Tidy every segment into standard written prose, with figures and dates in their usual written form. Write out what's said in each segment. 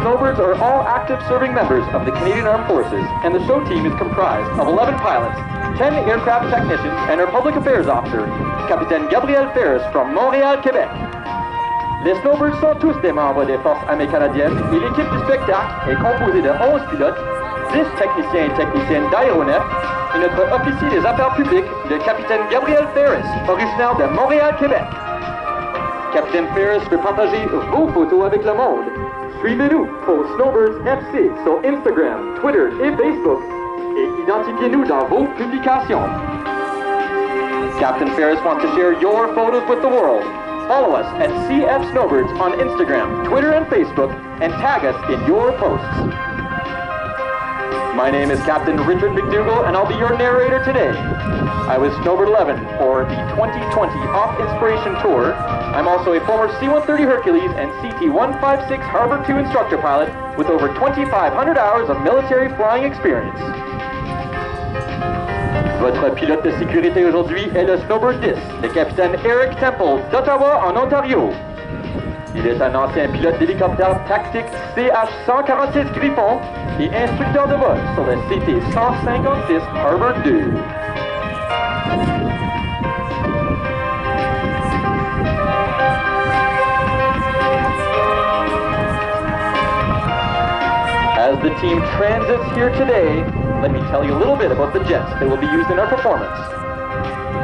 Snowbirds are all active serving members of the Canadian Armed Forces, and the show team is comprised of 11 pilots, 10 aircraft technicians, and our public affairs officer, Capitaine Gabriel Ferris from Montréal, Québec. Les Snowbirds sont tous des membres des Forces armées canadiennes et l'équipe du spectacle est composée de 11 pilotes, 10 techniciens et techniciennes d'aéronefs et notre officier des affaires publiques, le capitaine Gabriel Ferris, originaire de Montréal, Québec. Capitaine Ferris veut partager vos photos avec le monde. Suivez-nous pour Snowbirds FC sur Instagram, Twitter et Facebook et identifiez-nous dans vos publications. Captain Ferris wants to share your photos with the world. Follow us at CF Snowbirds on Instagram, Twitter, and Facebook, and tag us in your posts. My name is Captain Richard McDougall, and I'll be your narrator today. I was Snowbird 11 for the 2020 Off Inspiration Tour. I'm also a former C-130 Hercules and CT-156 Harbor 2 instructor pilot with over 2,500 hours of military flying experience. Votre pilote de sécurité aujourd'hui est le Snowbird 10, le capitaine Eric Temple d'Ottawa en Ontario. Il est un ancien pilote d'hélicoptère tactique CH-146 Griffon et instructeur de vol sur le CT-156 Harbor 2. As the team transits here today, let me tell you a little bit about the jets that will be used in our performance.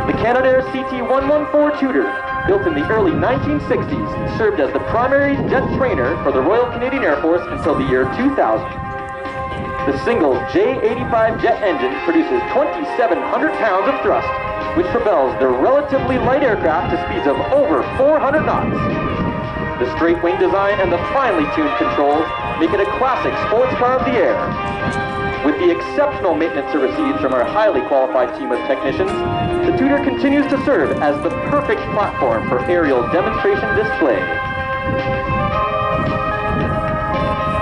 The Canadair CT-114 Tudor, built in the early 1960s, served as the primary jet trainer for the Royal Canadian Air Force until the year 2000. The single J85 jet engine produces 2,700 pounds of thrust, which propels the relatively light aircraft to speeds of over 400 knots. The straight wing design and the finely tuned controls make it a classic sports car of the air. With the exceptional maintenance it receives from our highly qualified team of technicians, the Tudor continues to serve as the perfect platform for aerial demonstration display.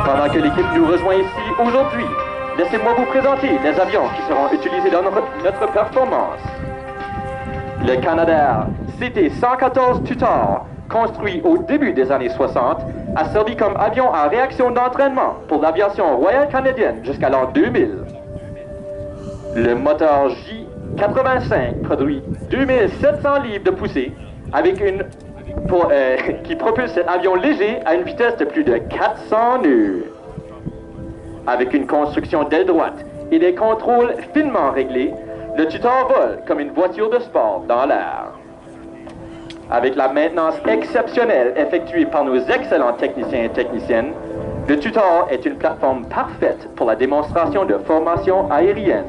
Pendant que l'équipe nous rejoint ici aujourd'hui, laissez-moi vous présenter les avions qui seront utilisés dans notre performance. Le Canadair CT-114 Tutor, construit au début des années 60, a servi comme avion à réaction d'entraînement pour l'aviation royale canadienne jusqu'à l'an 2000. Le moteur J85 produit 2700 livres de poussée avec qui propulse cet avion léger à une vitesse de plus de 400 nœuds. Avec une construction d'aile droite et des contrôles finement réglés, le Tutor vole comme une voiture de sport dans l'air. Avec la maintenance exceptionnelle effectuée par nos excellents techniciens et techniciennes, le Tutor est une plateforme parfaite pour la démonstration de formation aérienne.